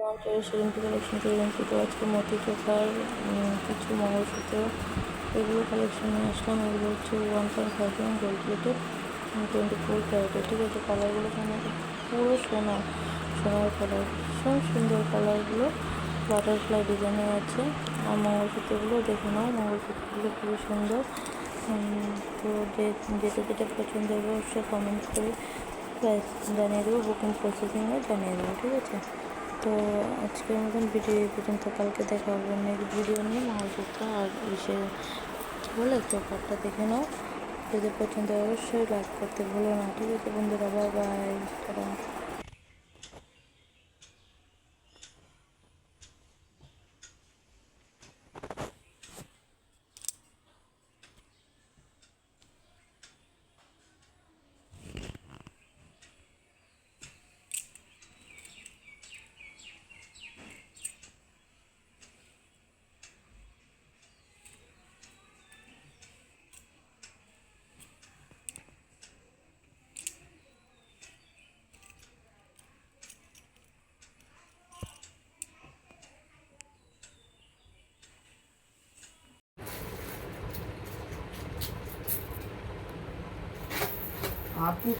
সেরেন্টি collection সেরেন্টি তো আজকে মতি চোখার কিছু মঙ্গলসূত্র এগুলো কালেকশন নিয়ে আসলাম। এগুলো হচ্ছে 1.5 গ্রাম গোল্ড প্লেটেড 24 ক্যারেটের। ঠিক আছে, কালারগুলো পুরো সোনার কালার, ভীষণ সুন্দর কালারগুলো, বাটারফ্লাই ডিজাইনের আছে। আর মঙ্গলসূত্রগুলো দেখে নাও, মঙ্গলসূত্রগুলো খুবই সুন্দর। তো যেটা যেটা পছন্দ হবে অবশ্যই কমেন্ট করে প্রাইস জানিয়ে দেবো, বুকিং প্রসেসিংও জানিয়ে দেবো। ঠিক আছে, তো আজকের মতন ভিডিও এই পর্যন্ত। কালকে দেখা হবে নেক্সট ভিডিও নিয়ে মঙ্গলসূত্র আর ইসে বলে চোপারটা দেখে নাও। যদি পছন্দ হয় অবশ্যই লাইক করতে ভুলো না। ঠিক আছে বন্ধুরা, বাই বাই, টাটা। আপনি